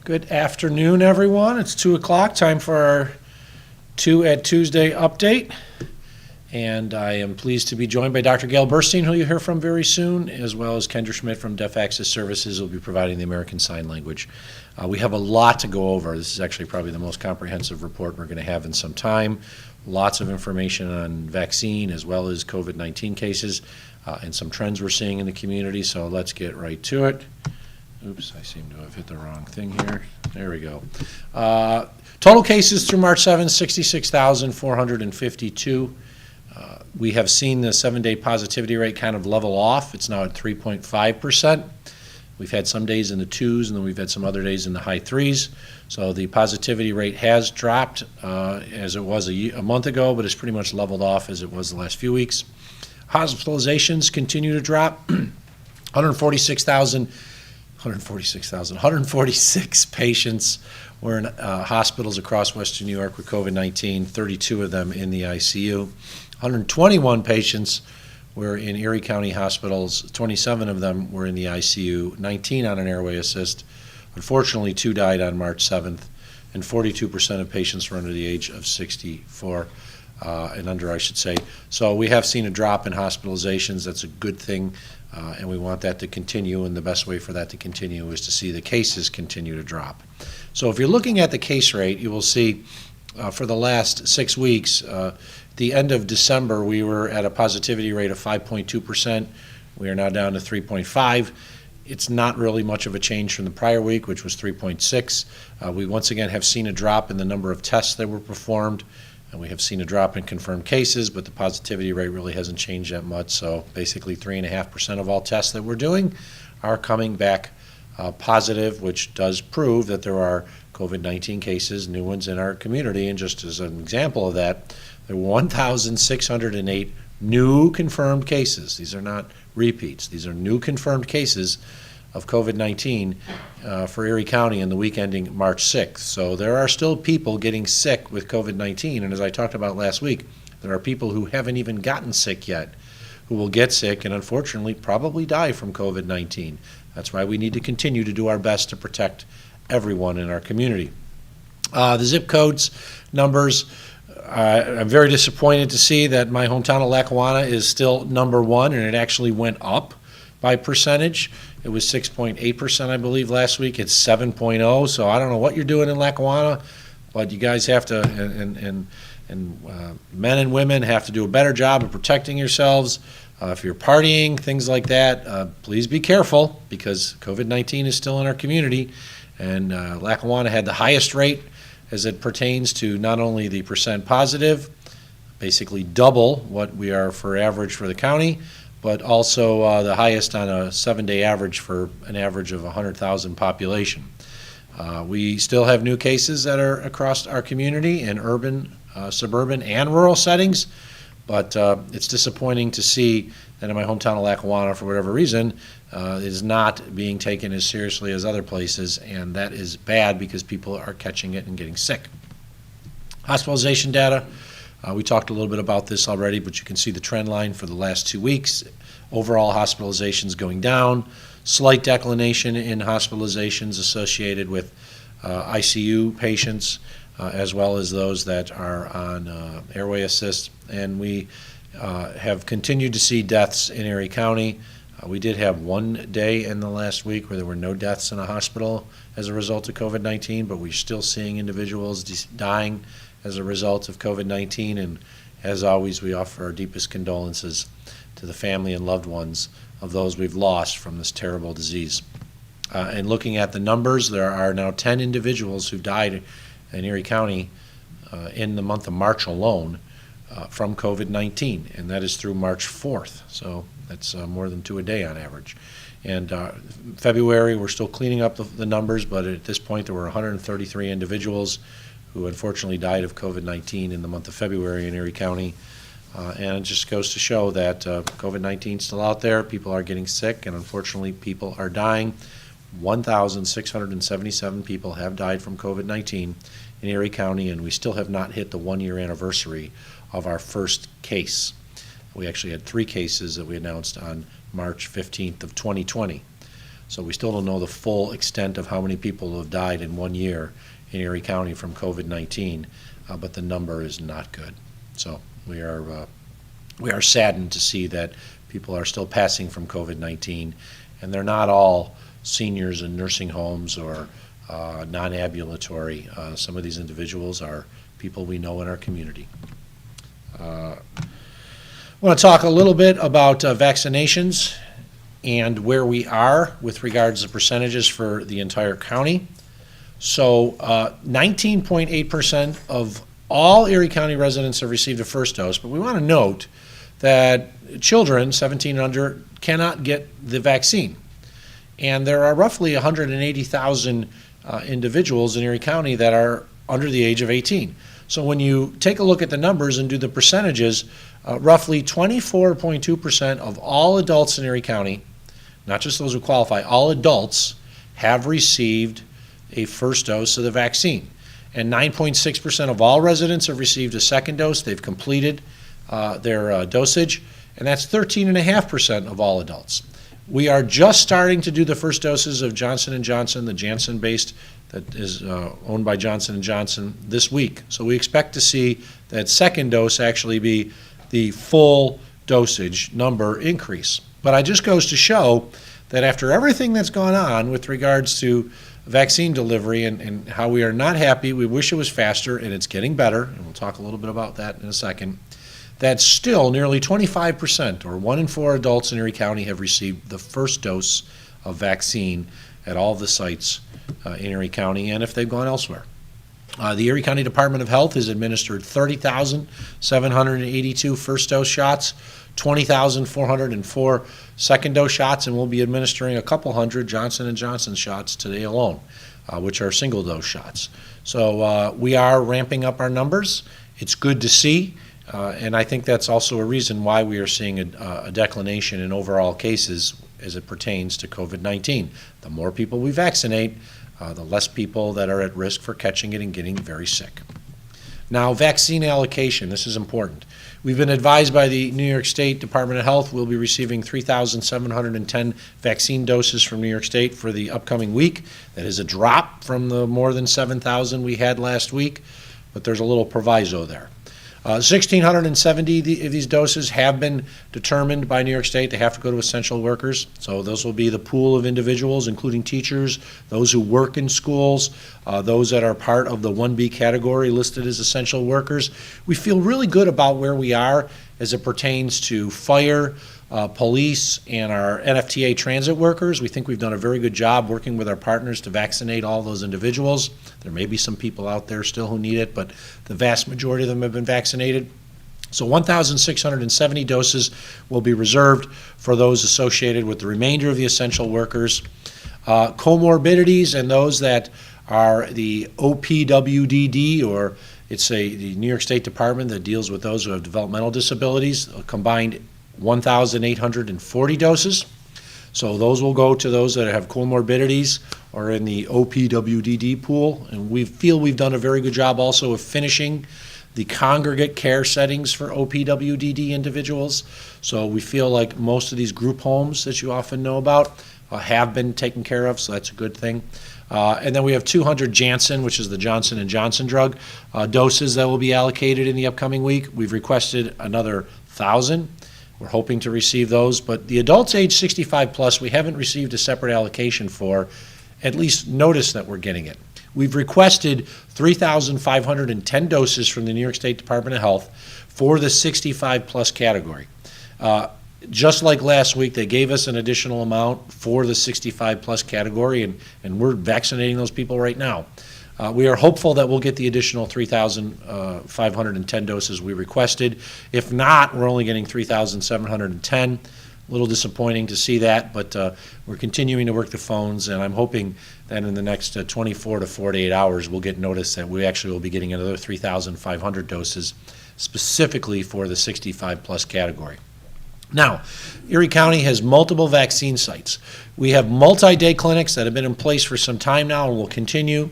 Good afternoon, everyone. It's 2 o'clock, time for our 2 at Tuesday update. And I am pleased to be joined by Dr. Gail Burstein, who you'll hear from very soon, as well as Kendra Schmidt from Deaf Access Services, who will be providing the American Sign Language. We have a lot to go over. This is actually probably the most comprehensive report we're going to have in some time. Lots of information on vaccine as well as COVID-19 cases and some trends we're seeing in the community. So let's get right to it. Oops, I seem to have hit the wrong thing here. There we go. Total cases through March 7th, 66,452. We have seen the 7-day positivity rate kind of level off. It's now at 3.5%. We've had some days in the 2s, and then we've had some other days in the high 3s. So the positivity rate has dropped as it was a month ago, but it's pretty much leveled off as it was the last few weeks. Hospitalizations continue to drop. 146 patients were in hospitals across Western New York with COVID-19, 32 of them in the ICU. 121 patients were in Erie County hospitals, 27 of them were in the ICU, 19 on an airway assist. Unfortunately, 2 died on March 7th, and 42% of patients were under the age of 64 and under, I should say. So we have seen a drop in hospitalizations. That's a good thing, and we want that to continue, and the best way for that to continue is to see the cases continue to drop. So if you're looking at the case rate, you will see for the last 6 weeks, the end of December, we were at a positivity rate of 5.2%. We are now down to 3.5. It's not really much of a change from the prior week, which was 3.6. We once again have seen a drop in the number of tests that were performed, and we have seen a drop in confirmed cases, but the positivity rate really hasn't changed that much. So basically 3.5% of all tests that we're doing are coming back positive, which does prove that there are COVID-19 cases, new ones in our community. And just as an example of that, there were 1,608 new confirmed cases. These are not repeats. These are new confirmed cases of COVID-19 for Erie County in the week ending March 6th. So there are still people getting sick with COVID-19. And as I talked about last week, there are people who haven't even gotten sick yet who will get sick and unfortunately probably die from COVID-19. That's why we need to continue to do our best to protect everyone in our community. The zip codes numbers, I'm very disappointed to see that my hometown of Lackawanna is still number 1, and it actually went up by percentage. It was 6.8%, I believe, last week. It's 7.0, so I don't know what you're doing in Lackawanna, but you guys have to, and men and women have to do a better job of protecting yourselves. If you're partying, things like that, please be careful because COVID-19 is still in our community. And Lackawanna had the highest rate as it pertains to not only the percent positive, basically double what we are for average for the county, but also the highest on a 7-day average for an average of 100,000 population. We still have new cases that are across our community in urban, suburban, and rural settings. But it's disappointing to see that in my hometown of Lackawanna, for whatever reason, it is not being taken as seriously as other places, and that is bad because people are catching it and getting sick. Hospitalization data, we talked a little bit about this already, but you can see the trend line for the last 2 weeks. Overall hospitalizations going down, slight declination in hospitalizations associated with ICU patients, as well as those that are on airway assist. And we have continued to see deaths in Erie County. We did have 1 day in the last week where there were no deaths in a hospital as a result of COVID-19, but we're still seeing individuals dying as a result of COVID-19. And as always, we offer our deepest condolences to the family and loved ones of those we've lost from this terrible disease. And looking at the numbers, there are now 10 individuals who died in Erie County in the month of March alone from COVID-19, and that is through March 4th. So that's more than 2 a day on average. And February, we're still cleaning up the numbers, but at this point there were 133 individuals who unfortunately died of COVID-19 in the month of February in Erie County. And it just goes to show that COVID-19 is still out there. People are getting sick, and unfortunately people are dying. 1,677 people have died from COVID-19 in Erie County, and we still have not hit the 1-year anniversary of our first case. We actually had 3 cases that we announced on March 15th of 2020. So we still don't know the full extent of how many people have died in 1 year in Erie County from COVID-19, but the number is not good. So we are saddened to see that people are still passing from COVID-19, and they're not all seniors in nursing homes or non-ambulatory. Some of these individuals are people we know in our community. I want to talk a little bit about vaccinations and where we are with regards to percentages for the entire county. So 19.8% of all Erie County residents have received a first dose, but we want to note that children 17 and under cannot get the vaccine. And there are roughly 180,000 individuals in Erie County that are under the age of 18. So when you take a look at the numbers and do the percentages, roughly 24.2% of all adults in Erie County, not just those who qualify, all adults have received a first dose of the vaccine. And 9.6% of all residents have received a second dose. They've completed their dosage, and that's 13.5% of all adults. We are just starting to do the first doses of Johnson & Johnson, the Janssen-based that is owned by Johnson & Johnson this week. So we expect to see that second dose actually be the full dosage number increase. But it just goes to show that after everything that's gone on with regards to vaccine delivery and how we are not happy, we wish it was faster, and it's getting better, and we'll talk a little bit about that in a second, that still nearly 25%, or 1 in 4 adults in Erie County, have received the first dose of vaccine at all the sites in Erie County, and if they've gone elsewhere. The Erie County Department of Health has administered 30,782 first dose shots, 20,404 second dose shots, and we'll be administering a couple hundred Johnson & Johnson shots today alone, which are single dose shots. So we are ramping up our numbers. It's good to see, and I think that's also a reason why we are seeing a declination in overall cases as it pertains to COVID-19. The more people we vaccinate, the less people that are at risk for catching it and getting very sick. Now, vaccine allocation, this is important. We've been advised by the New York State Department of Health we'll be receiving 3,710 vaccine doses from New York State for the upcoming week. That is a drop from the more than 7,000 we had last week, but there's a little proviso there. 1,670 of these doses have been determined by New York State. They have to go to essential workers. So those will be the pool of individuals, including teachers, those who work in schools, those that are part of the 1B category listed as essential workers. We feel really good about where we are as it pertains to fire, police, and our NFTA transit workers. We think we've done a very good job working with our partners to vaccinate all those individuals. There may be some people out there still who need it, but the vast majority of them have been vaccinated. So 1,670 doses will be reserved for those associated with the remainder of the essential workers. Comorbidities and those that are the OPWDD, or the New York State Department that deals with those who have developmental disabilities, combined 1,840 doses. So those will go to those that have comorbidities or in the OPWDD pool. And we feel we've done a very good job also of finishing the congregate care settings for OPWDD individuals. So we feel like most of these group homes that you often know about have been taken care of, so that's a good thing. And then we have 200 Janssen, which is the Johnson & Johnson drug, doses that will be allocated in the upcoming week. We've requested another 1,000. We're hoping to receive those, but the adults age 65 plus, we haven't received a separate allocation for. At least notice that we're getting it. We've requested 3,510 doses from the New York State Department of Health for the 65 plus category. Just like last week, they gave us an additional amount for the 65 plus category, and we're vaccinating those people right now. We are hopeful that we'll get the additional 3,510 doses we requested. If not, we're only getting 3,710. A little disappointing to see that, but we're continuing to work the phones, and I'm hoping that in the next 24 to 48 hours we'll get notice that we actually will be getting another 3,500 doses specifically for the 65 plus category. Now, Erie County has multiple vaccine sites. We have multi-day clinics that have been in place for some time now and will continue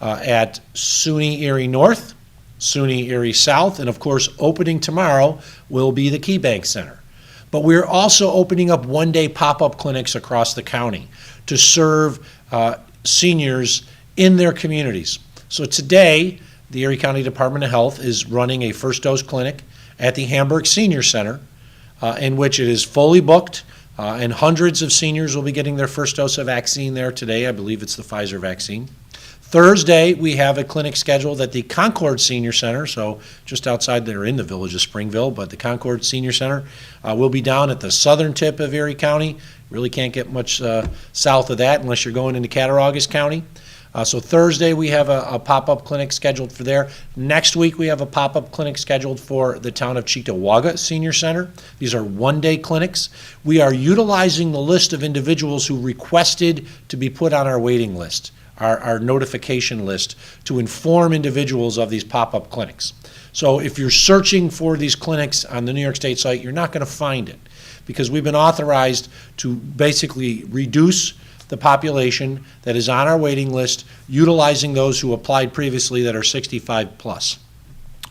at SUNY Erie North, SUNY Erie South, and of course opening tomorrow will be the KeyBank Center. But we're also opening up one-day pop-up clinics across the county to serve seniors in their communities. So today, the Erie County Department of Health is running a first dose clinic at the Hamburg Senior Center, in which it is fully booked, and hundreds of seniors will be getting their first dose of vaccine there today. I believe it's the Pfizer vaccine. Thursday, we have a clinic scheduled at the Concord Senior Center, so just outside there in the village of Springville, but the Concord Senior Center will be down at the southern tip of Erie County. Really can't get much south of that unless you're going into Cattaraugus County. So Thursday, we have a pop-up clinic scheduled for there. Next week, we have a pop-up clinic scheduled for the town of Cheektowaga Senior Center. These are one-day clinics. We are utilizing the list of individuals who requested to be put on our waiting list, our notification list, to inform individuals of these pop-up clinics. So if you're searching for these clinics on the New York State site, you're not going to find it, because we've been authorized to basically reduce the population that is on our waiting list, utilizing those who applied previously that are 65 plus.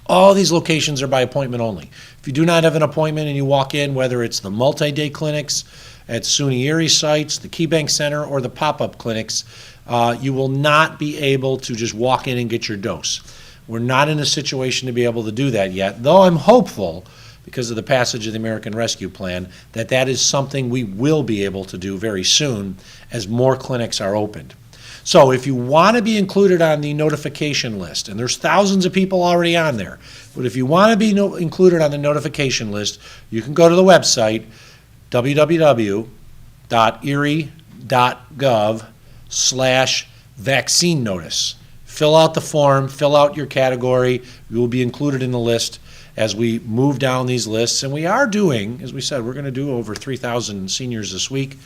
All these locations are by appointment only. If you do not have an appointment and you walk in, whether it's the multi-day clinics at SUNY Erie sites, the KeyBank Center, or the pop-up clinics, you will not be able to just walk in and get your dose. We're not in a situation to be able to do that yet, though I'm hopeful, because of the passage of the American Rescue Plan, that is something we will be able to do very soon as more clinics are opened. So if you want to be included on the notification list, and there's thousands of people already on there, but if you want to be included on the notification list, you can go to the website, www.erie.gov/vaccine notice. Fill out the form, fill out your category. You will be included in the list as we move down these lists. And we are doing, as we said, we're going to do over 3,000 seniors this week.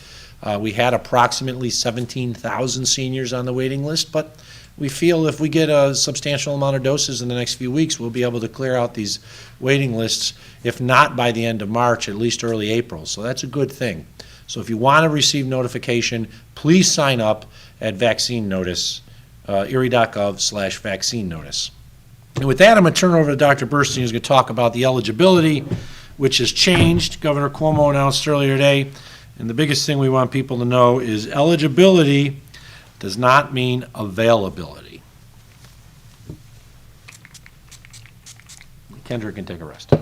We had approximately 17,000 seniors on the waiting list, but we feel if we get a substantial amount of doses in the next few weeks, we'll be able to clear out these waiting lists, if not by the end of March, at least early April. So that's a good thing. So if you want to receive notification, please sign up at Vaccine Notice, erie.gov/vaccine notice. And with that, I'm going to turn it over to Dr. Burstein, who's going to talk about the eligibility, which has changed. Governor Cuomo announced earlier today, and the biggest thing we want people to know is eligibility does not mean availability. Kendra can take a rest.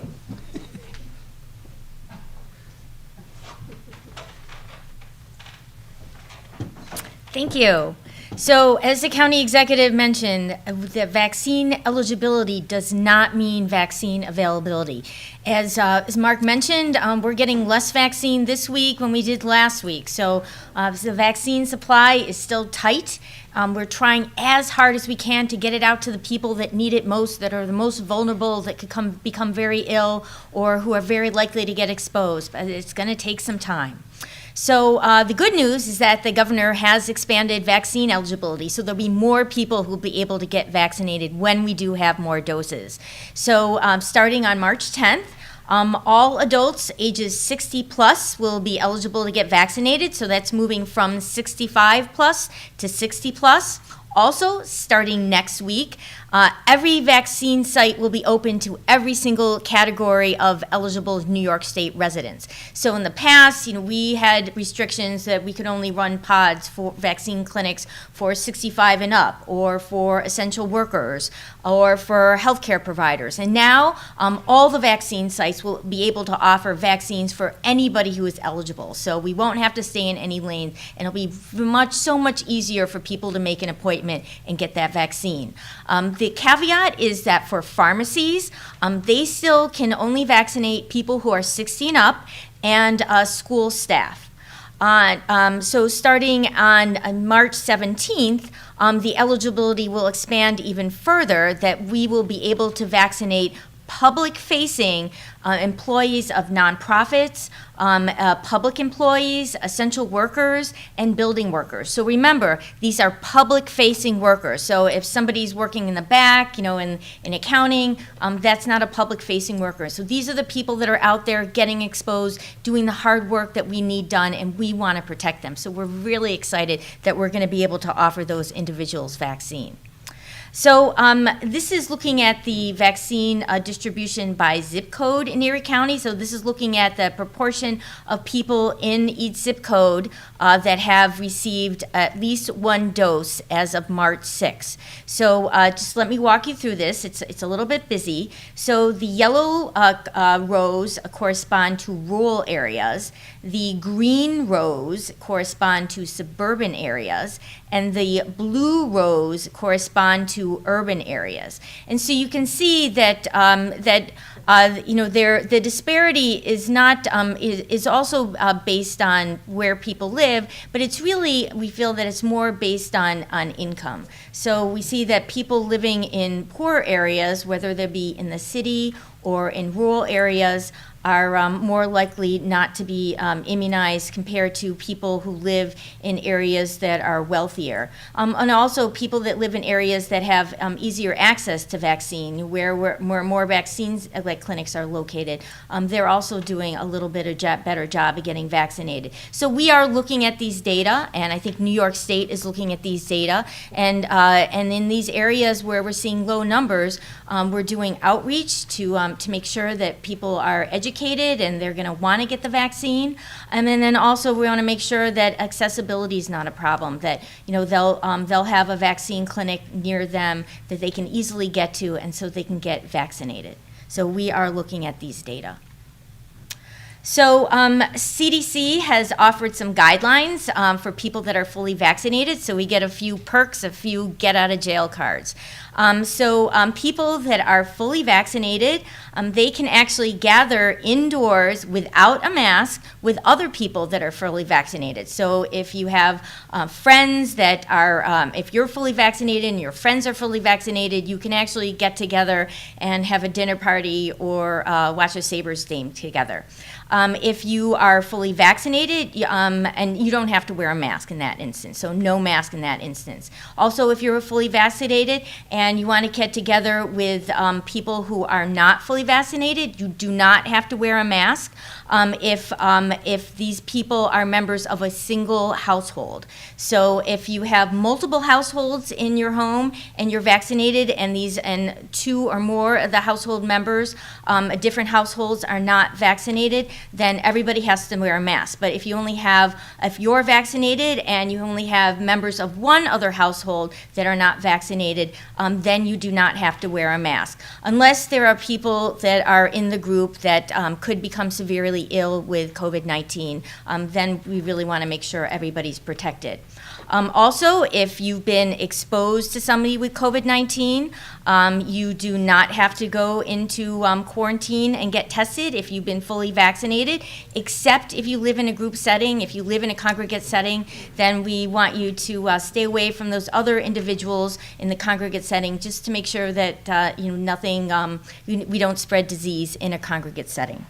Thank you. So, as the county executive mentioned, the vaccine eligibility does not mean vaccine availability. As Mark mentioned, we're getting less vaccine this week than we did last week. So, the vaccine supply is still tight. We're trying as hard as we can to get it out to the people that need it most, that are the most vulnerable, that could become very ill, or who are very likely to get exposed. But it's going to take some time. So the good news is that the governor has expanded vaccine eligibility, so there'll be more people who will be able to get vaccinated when we do have more doses. So starting on March 10th, all adults ages 60 plus will be eligible to get vaccinated, so that's moving from 65 plus to 60 plus. Also, starting next week, every vaccine site will be open to every single category of eligible New York State residents. So in the past, we had restrictions that we could only run pods for vaccine clinics for 65 and up, or for essential workers, or for healthcare providers. And now, all the vaccine sites will be able to offer vaccines for anybody who is eligible. So we won't have to stay in any lane, and it'll be so much easier for people to make an appointment and get that vaccine. The caveat is that for pharmacies, they still can only vaccinate people who are 60 and up and school staff. So starting on March 17th, the eligibility will expand even further, that we will be able to vaccinate public-facing employees of nonprofits, public employees, essential workers, and building workers. So remember, these are public-facing workers. So if somebody's working in the back, in accounting, that's not a public-facing worker. So these are the people that are out there getting exposed, doing the hard work that we need done, and we want to protect them. So we're really excited that we're going to be able to offer those individuals vaccine. So this is looking at the vaccine distribution by zip code in Erie County. So this is looking at the proportion of people in each zip code that have received at least one dose as of March 6th. So just let me walk you through this. It's a little bit busy. So the yellow rows correspond to rural areas. The green rows correspond to suburban areas, and the blue rows correspond to urban areas. And so you can see that the disparity is not is also based on where people live, but it's really, we feel that it's more based on income. So we see that people living in poor areas, whether they be in the city or in rural areas, are more likely not to be immunized compared to people who live in areas that are wealthier. And also people that live in areas that have easier access to vaccine, where more vaccines like clinics are located. They're also doing a little bit of better job of getting vaccinated. So we are looking at these data, and I think New York State is looking at these data. And in these areas where we're seeing low numbers, we're doing outreach to make sure that people are educated and they're going to want to get the vaccine. And then also we want to make sure that accessibility is not a problem, that they'll have a vaccine clinic near them that they can easily get to, and so they can get vaccinated. So we are looking at these data. So CDC has offered some guidelines for people that are fully vaccinated, so we get a few perks, a few get-out-of-jail cards. People that are fully vaccinated, they can actually gather indoors without a mask with other people that are fully vaccinated. So if you have friends that are, if you're fully vaccinated and your friends are fully vaccinated, you can actually get together and have a dinner party or watch a Sabres game together. If you are fully vaccinated, and you don't have to wear a mask in that instance, so no mask in that instance. Also, if you're fully vaccinated and you want to get together with people who are not fully vaccinated, you do not have to wear a mask if these people are members of a single household. So if you have multiple households in your home and you're vaccinated, and two or more of the household members, different households are not vaccinated, then everybody has to wear a mask. But if you're vaccinated and you only have members of one other household that are not vaccinated, then you do not have to wear a mask. Unless there are people that are in the group that could become severely ill with COVID-19, then we really want to make sure everybody's protected. Also, if you've been exposed to somebody with COVID-19, you do not have to go into quarantine and get tested if you've been fully vaccinated, except if you live in a group setting. If you live in a congregate setting, then we want you to stay away from those other individuals in the congregate setting, just to make sure that we don't spread disease in a congregate setting.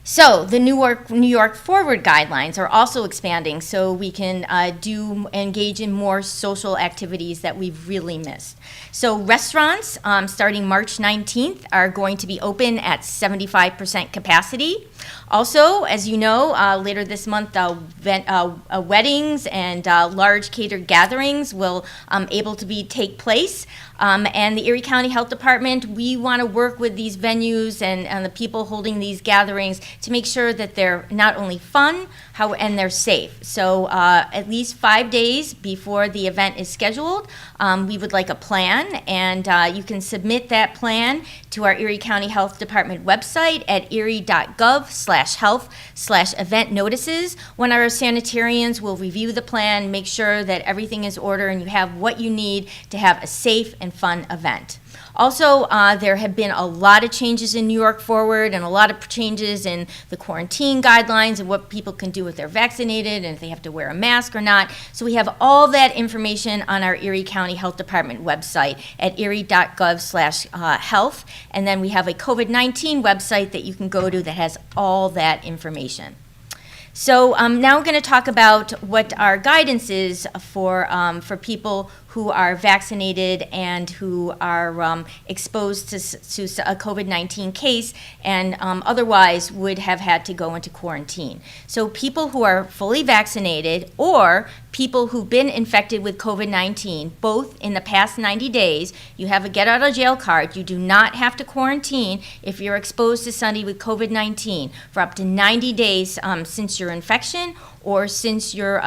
So the New York Forward guidelines are also expanding, so we can engage in more social activities that we've really missed. So restaurants, starting March 19th, are going to be open at 75% capacity. Also, as you know, later this month, weddings and large catered gatherings will able to take place. And the Erie County Health Department, we want to work with these venues and the people holding these gatherings to make sure that they're not only fun, and they're safe. So at least 5 days before the event is scheduled, we would like a plan, and you can submit that plan to our Erie County Health Department website at erie.gov/health/event notices. When our sanitarians will review the plan, make sure that everything is ordered and you have what you need to have a safe and fun event. Also, there have been a lot of changes in New York Forward and a lot of changes in the quarantine guidelines and what people can do if they're vaccinated and if they have to wear a mask or not. So we have all that information on our Erie County Health Department website at erie.gov/health. And then we have a COVID-19 website that you can go to that has all that information. So now we're going to talk about what our guidance is for people who are vaccinated and who are exposed to a COVID-19 case and otherwise would have had to go into quarantine. So people who are fully vaccinated or people who've been infected with COVID-19, both in the past 90 days, you have a get out of jail card. You do not have to quarantine if you're exposed to somebody with COVID-19 for up to 90 days since your infection or since your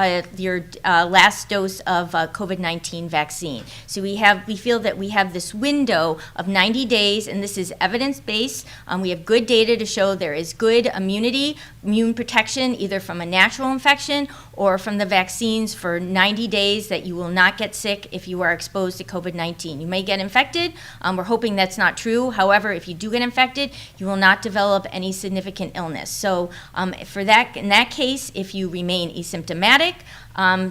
last dose of COVID-19 vaccine. So we feel that we have this window of 90 days, and this is evidence-based. We have good data to show there is good immune protection, either from a natural infection or from the vaccines for 90 days, that you will not get sick if you are exposed to COVID-19. You may get infected. We're hoping that's not true. However, if you do get infected, you will not develop any significant illness. So in that case, if you remain asymptomatic,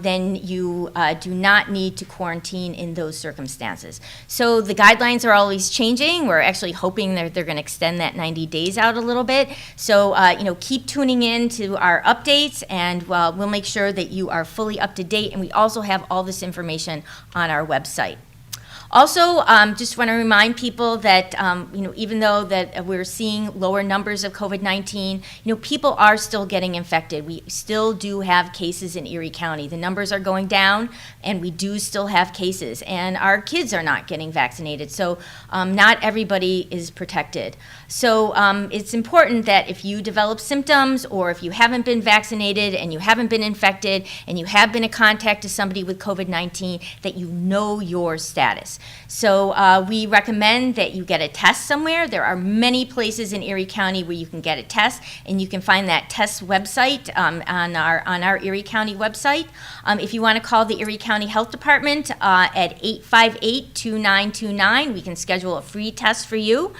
then you do not need to quarantine in those circumstances. So the guidelines are always changing. We're actually hoping that they're going to extend that 90 days out a little bit. So keep tuning in to our updates, and we'll make sure that you are fully up to date. And we also have all this information on our website. Also, just want to remind people that, even though that we're seeing lower numbers of COVID-19, people are still getting infected. We still do have cases in Erie County. The numbers are going down, and we do still have cases. And our kids are not getting vaccinated, so not everybody is protected. So it's important that if you develop symptoms or if you haven't been vaccinated and you haven't been infected and you have been in contact to somebody with COVID-19, that you know your status. So we recommend that you get a test somewhere. There are many places in Erie County where you can get a test, and you can find that test website on our Erie County website. If you want to call the Erie County Health Department at 858-2929, we can schedule a free test for you.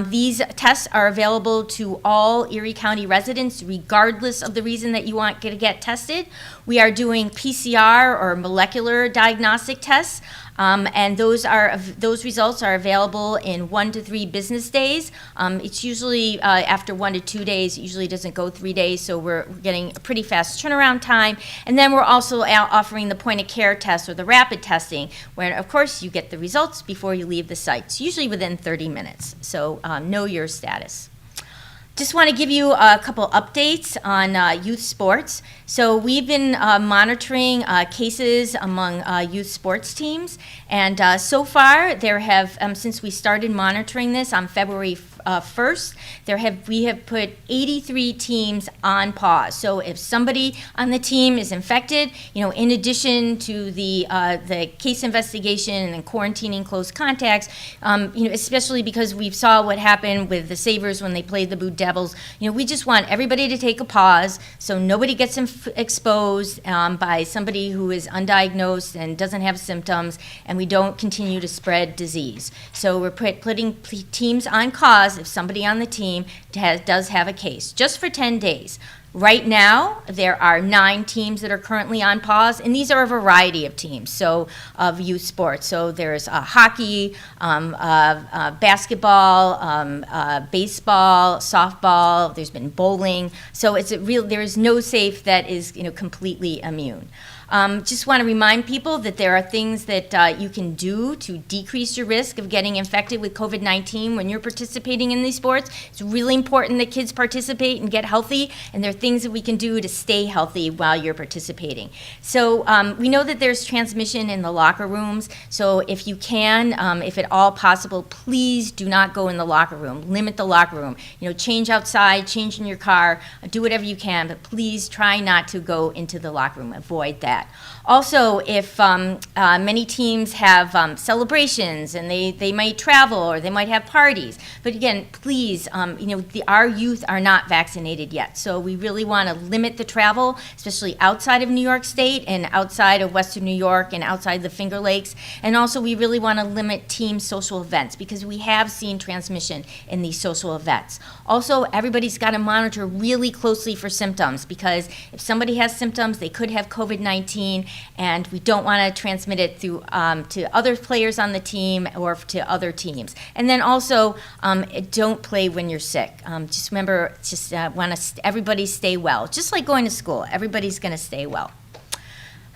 These tests are available to all Erie County residents, regardless of the reason that you want to get tested. We are doing PCR or molecular diagnostic tests. And those results are available in 1 to 3 business days. It's usually after 1 to 2 days. It usually doesn't go 3 days, so we're getting a pretty fast turnaround time. And then we're also offering the point-of-care test or the rapid testing, where, of course, you get the results before you leave the site. It's usually within 30 minutes, so know your status. Just want to give you a couple updates on youth sports. So we've been monitoring cases among youth sports teams, and so far there have, since we started monitoring this on February 1st, we have put 83 teams on pause. So if somebody on the team is infected, in addition to the case investigation and quarantining close contacts, especially because we saw what happened with the Sabres when they played the Blue Devils, we just want everybody to take a pause so nobody gets exposed by somebody who is undiagnosed and doesn't have symptoms, and we don't continue to spread disease. So we're putting teams on pause if somebody on the team does have a case, just for 10 days. Right now, there are 9 teams that are currently on pause, and these are a variety of teams, so of youth sports. So there's hockey, basketball, baseball, softball. There's been bowling. So there is no safe that is completely immune. Just want to remind people that there are things that you can do to decrease your risk of getting infected with COVID-19 when you're participating in these sports. It's really important that kids participate and get healthy, and there are things that we can do to stay healthy while you're participating. So we know that there's transmission in the locker rooms, so if you can, if at all possible, please do not go in the locker room. Limit the locker room. Change outside, change in your car, do whatever you can, but please try not to go into the locker room. Avoid that. Also, if many teams have celebrations and they might travel or they might have parties, but again, please, our youth are not vaccinated yet, so we really want to limit the travel, especially outside of New York State and outside of Western New York and outside the Finger Lakes, and also we really want to limit team social events because we have seen transmission in these social events. Also, everybody's got to monitor really closely for symptoms because if somebody has symptoms, they could have COVID-19, and we don't want to transmit it through to other players on the team or to other teams. And then also, don't play when you're sick. Just remember, want everybody stay well. Just like going to school, everybody's going to stay well.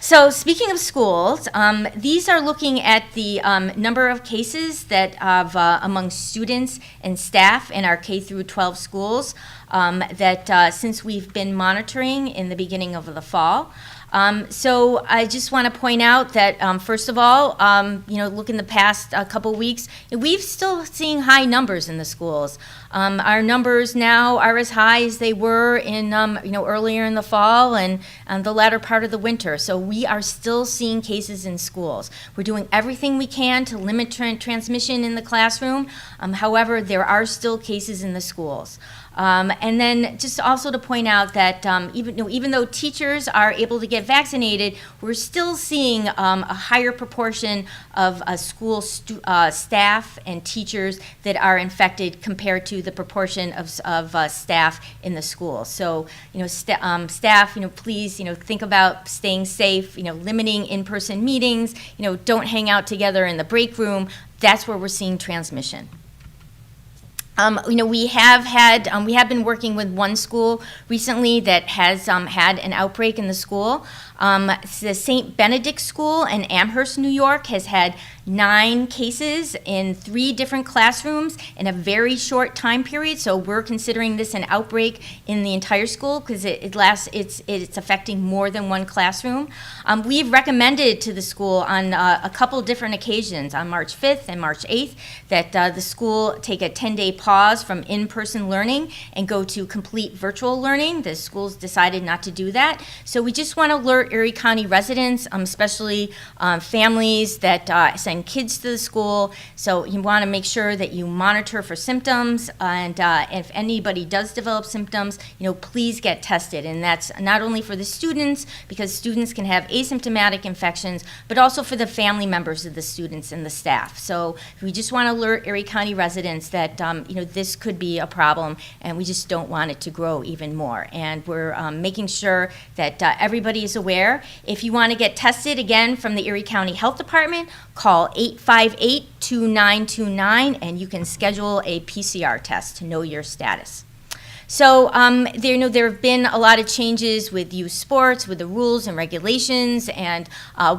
So speaking of schools, these are looking at the number of cases that among students and staff in our K through 12 schools that since we've been monitoring in the beginning of the fall. So I just want to point out that, first of all, look in the past couple weeks, we've still seeing high numbers in the schools. Our numbers now are as high as they were in, earlier in the fall and the latter part of the winter. So we are still seeing cases in schools. We're doing everything we can to limit transmission in the classroom. However, there are still cases in the schools. And then just also to point out that even though teachers are able to get vaccinated, we're still seeing a higher proportion of school staff and teachers that are infected compared to the proportion of staff in the school. So, staff, please, think about staying safe, limiting in-person meetings, don't hang out together in the break room. That's where we're seeing transmission. We have been working with one school recently that has had an outbreak in the school. The St. Benedict School in Amherst, New York, has had 9 cases in 3 different classrooms in a very short time period. So we're considering this an outbreak in the entire school because it's affecting more than one classroom. We've recommended to the school on a couple different occasions, on March 5th and March 8th, that the school take a 10-day pause from in-person learning and go to complete virtual learning. The schools decided not to do that. So we just want to alert Erie County residents, especially families that send kids to the school. So you want to make sure that you monitor for symptoms, and if anybody does develop symptoms, please get tested. And that's not only for the students, because students can have asymptomatic infections, but also for the family members of the students and the staff. So we just want to alert Erie County residents that this could be a problem, and we just don't want it to grow even more. And we're making sure that everybody is aware. If you want to get tested, again, from the Erie County Health Department, call 858-2929, and you can schedule a PCR test to know your status. So there have been a lot of changes with youth sports, with the rules and regulations, and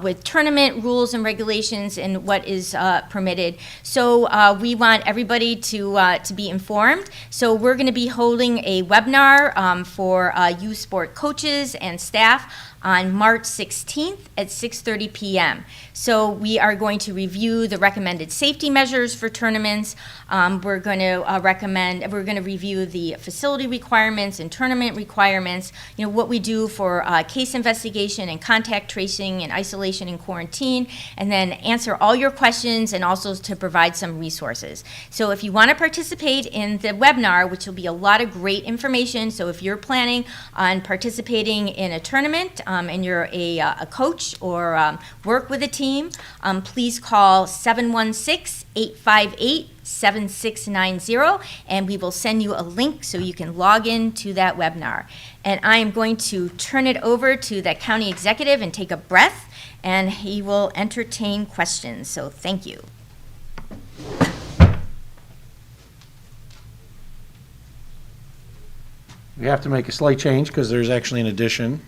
with tournament rules and regulations and what is permitted. So we want everybody to be informed. So we're going to be holding a webinar for youth sport coaches and staff on March 16th at 6:30 p.m. So we are going to review the recommended safety measures for tournaments. We're going to review the facility requirements and tournament requirements, what we do for case investigation and contact tracing and isolation and quarantine, and then answer all your questions and also to provide some resources. So if you want to participate in the webinar, which will be a lot of great information, so if you're planning on participating in a tournament, and you're a coach or work with a team, please call 716-858-7690, and we will send you a link so you can log in to that webinar. And I am going to turn it over to the county executive and take a breath, and he will entertain questions. So thank you. We have to make a slight change because there's actually an addition.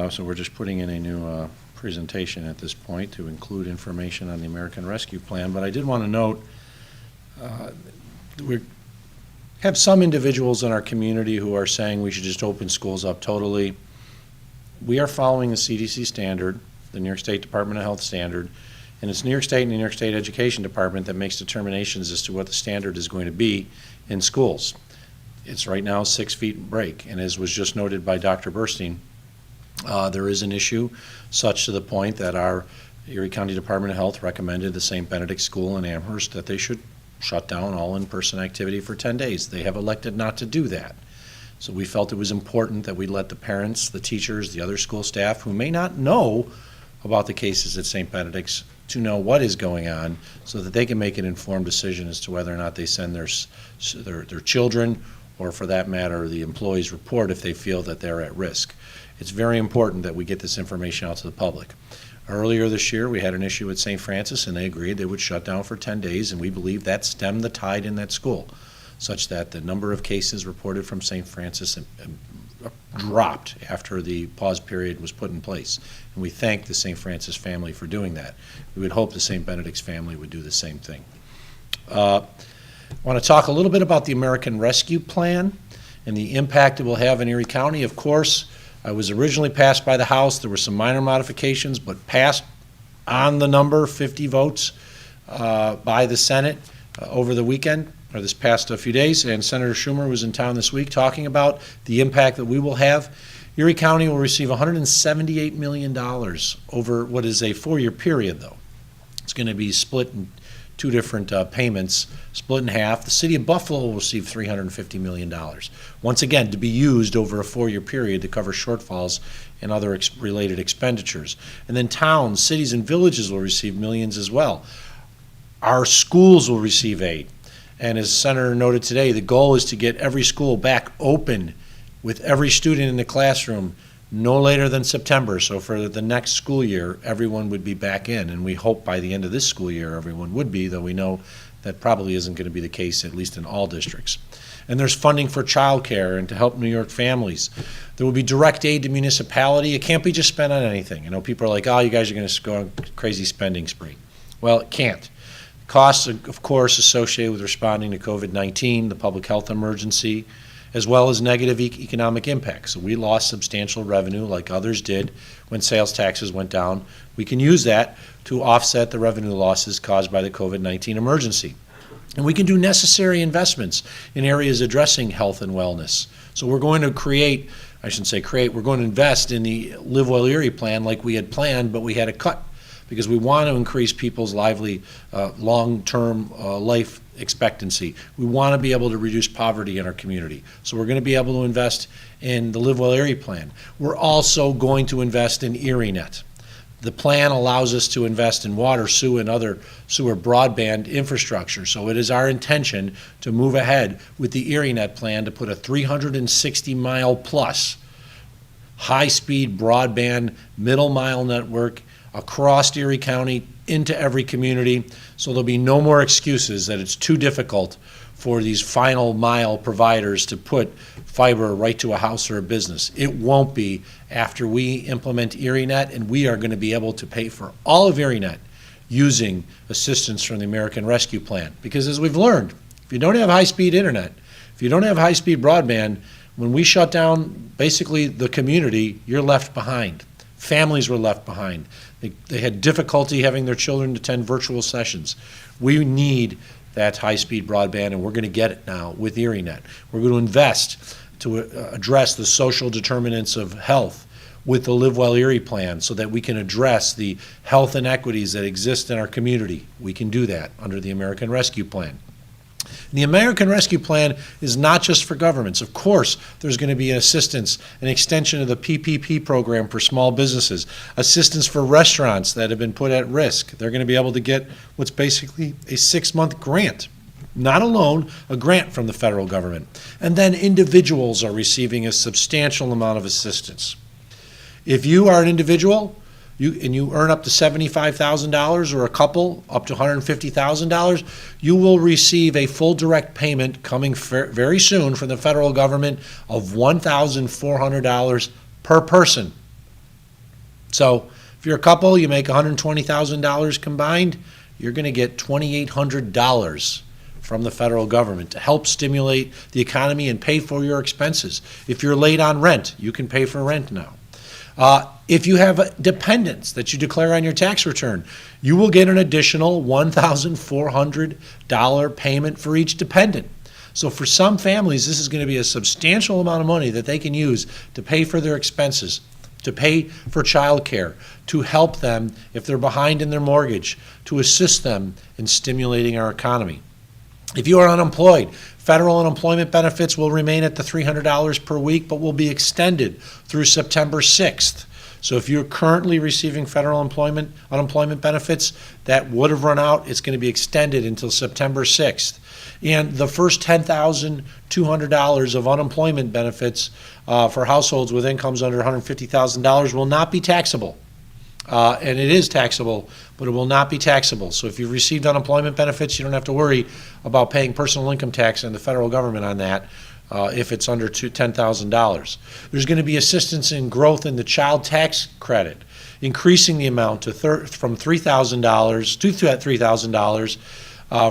So we're just putting in a new presentation at this point to include information on the American Rescue Plan. But I did want to note we have some individuals in our community who are saying we should just open schools up totally. We are following the CDC standard, the New York State Department of Health standard, and it's New York State and the New York State Education Department that makes determinations as to what the standard is going to be in schools. It's right now 6 feet break, and as was just noted by Dr. Burstein, there is an issue such to the point that our Erie County Department of Health recommended the St. Benedict School in Amherst that they should shut down all in-person activity for 10 days. They have elected not to do that. So we felt it was important that we let the parents, the teachers, the other school staff who may not know about the cases at St. Benedict's to know what is going on so that they can make an informed decision as to whether or not they send their children, or for that matter, the employees report if they feel that they're at risk. It's very important that we get this information out to the public. Earlier this year, we had an issue at St. Francis, and they agreed they would shut down for 10 days, and we believe that stemmed the tide in that school, such that the number of cases reported from St. Francis dropped after the pause period was put in place. And we thank the St. Francis family for doing that. We would hope the St. Benedict's family would do the same thing. I want to talk a little bit about the American Rescue Plan and the impact it will have in Erie County. Of course, it was originally passed by the House. There were some minor modifications, but passed on the number, 50 votes, by the Senate over the weekend, or this past few days, and Senator Schumer was in town this week talking about the impact that we will have. Erie County will receive $178 million over what is a 4-year period, though. It's going to be split in 2 different payments, split in half. The city of Buffalo will receive $350 million, once again, to be used over a 4-year period to cover shortfalls and other related expenditures. And then towns, cities, and villages will receive millions as well. Our schools will receive aid. And as Senator noted today, the goal is to get every school back open with every student in the classroom no later than September. So for the next school year, everyone would be back in. And we hope by the end of this school year, everyone would be, though we know that probably isn't going to be the case, at least in all districts. And there's funding for childcare and to help New York families. There will be direct aid to municipality. It can't be just spent on anything. You know, people are like, oh, you guys are going to go on a crazy spending spree. Well, it can't. Costs, of course, associated with responding to COVID-19, the public health emergency, as well as negative economic impacts. So we lost substantial revenue like others did when sales taxes went down. We can use that to offset the revenue losses caused by the COVID-19 emergency. And we can do necessary investments in areas addressing health and wellness. So we're going to create, I shouldn't say create, we're going to invest in the Live Well Erie plan like we had planned, but we had to cut because we want to increase people's long-term life expectancy. We want to be able to reduce poverty in our community. So we're going to be able to invest in the Live Well Erie plan. We're also going to invest in ErieNet. The plan allows us to invest in water, sewer, and other sewer broadband infrastructure. So it is our intention to move ahead with the ErieNet plan to put a 360-mile plus high-speed broadband middle mile network across Erie County into every community, so there'll be no more excuses that it's too difficult for these final mile providers to put fiber right to a house or a business. It won't be after we implement ErieNet, and we are going to be able to pay for all of ErieNet using assistance from the American Rescue Plan. Because as we've learned, if you don't have high-speed internet, if you don't have high-speed broadband, when we shut down basically the community, you're left behind. Families were left behind. They had difficulty having their children attend virtual sessions. We need that high-speed broadband, and we're going to get it now with ErieNet. We're going to invest to address the social determinants of health with the Live Well Erie plan so that we can address the health inequities that exist in our community. We can do that under the American Rescue Plan. The American Rescue Plan is not just for governments. Of course, there's going to be assistance, an extension of the PPP program for small businesses, assistance for restaurants that have been put at risk. They're going to be able to get what's basically a 6-month grant, not a loan, a grant from the federal government. And then individuals are receiving a substantial amount of assistance. If you are an individual, you earn up to $75,000 or a couple up to $150,000, you will receive a full direct payment coming very soon from the federal government of $1,400 per person. So if you're a couple, you make $120,000 combined, you're going to get $2,800 from the federal government to help stimulate the economy and pay for your expenses. If you're late on rent, you can pay for rent now. If you have dependents that you declare on your tax return, you will get an additional $1,400 payment for each dependent. So for some families, this is going to be a substantial amount of money that they can use to pay for their expenses, to pay for child care, to help them if they're behind in their mortgage, to assist them in stimulating our economy. If you are unemployed, federal unemployment benefits will remain at the $300 per week, but will be extended through September 6th. So if you're currently receiving federal unemployment benefits that would have run out, it's going to be extended until September 6th. And the first $10,200 of unemployment benefits for households with incomes under $150,000 will not be taxable. And it is taxable, but it will not be taxable. So if you've received unemployment benefits, you don't have to worry about paying personal income tax and the federal government on that. if it's under $10,000. There's going to be assistance in growth in the child tax credit, increasing the amount from $3,000 to $3,000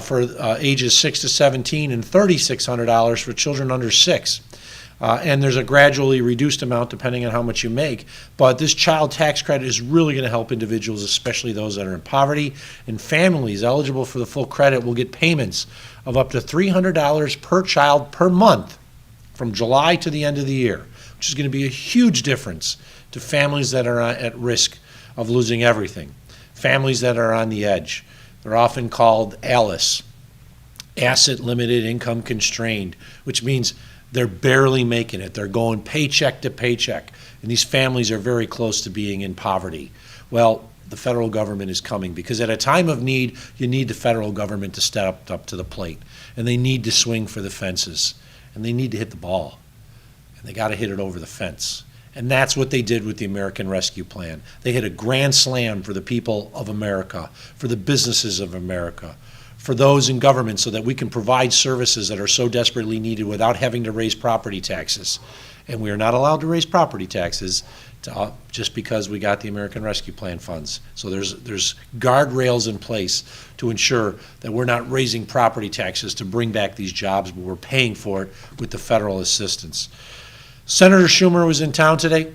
for ages 6 to 17 and $3,600 for children under 6. And there's a gradually reduced amount depending on how much you make. But this child tax credit is really going to help individuals, especially those that are in poverty. And families eligible for the full credit will get payments of up to $300 per child per month from July to the end of the year, which is going to be a huge difference to families that are at risk of losing everything. Families that are on the edge. They're often called ALICE, asset limited income constrained, which means they're barely making it. They're going paycheck to paycheck, and these families are very close to being in poverty. Well, the federal government is coming because at a time of need, you need the federal government to step up to the plate, and they need to swing for the fences, and they need to hit the ball, and they got to hit it over the fence. And that's what they did with the American Rescue Plan. They hit a grand slam for the people of America, for the businesses of America, for those in government so that we can provide services that are so desperately needed without having to raise property taxes. And we are not allowed to raise property taxes just because we got the American Rescue Plan funds. So there's guardrails in place to ensure that we're not raising property taxes to bring back these jobs, but we're paying for it with the federal assistance. Senator Schumer was in town today.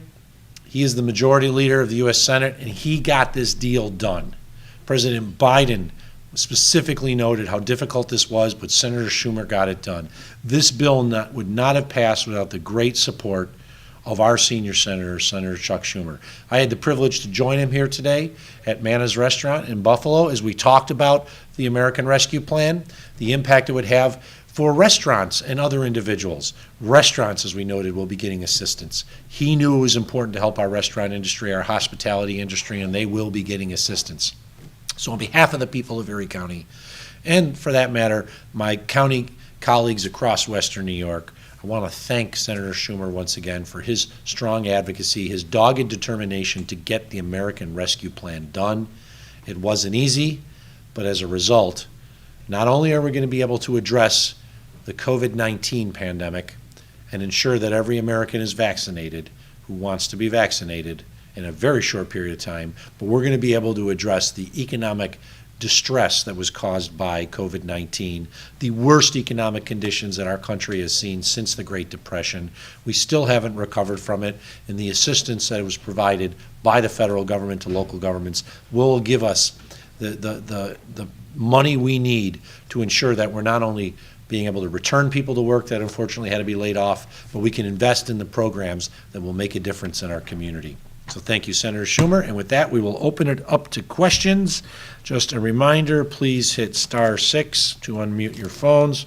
He is the majority leader of the U.S. Senate, and he got this deal done. President Biden specifically noted how difficult this was, but Senator Schumer got it done. This bill would not have passed without the great support of our senior senator, Senator Chuck Schumer. I had the privilege to join him here today at Manna's Restaurant in Buffalo as we talked about the American Rescue Plan, the impact it would have for restaurants and other individuals. Restaurants, as we noted, will be getting assistance. He knew it was important to help our restaurant industry, our hospitality industry, and they will be getting assistance. So on behalf of the people of Erie County, and for that matter, my county colleagues across Western New York, I want to thank Senator Schumer once again for his strong advocacy, his dogged determination to get the American Rescue Plan done. It wasn't easy, but as a result, not only are we going to be able to address the COVID-19 pandemic and ensure that every American is vaccinated who wants to be vaccinated in a very short period of time, but we're going to be able to address the economic distress that was caused by COVID-19, the worst economic conditions that our country has seen since the Great Depression. We still haven't recovered from it, and the assistance that was provided by the federal government to local governments will give us the money we need to ensure that we're not only being able to return people to work that unfortunately had to be laid off, but we can invest in the programs that will make a difference in our community. So thank you, Senator Schumer. And with that, we will open it up to questions. Just a reminder, please hit *6 to unmute your phones.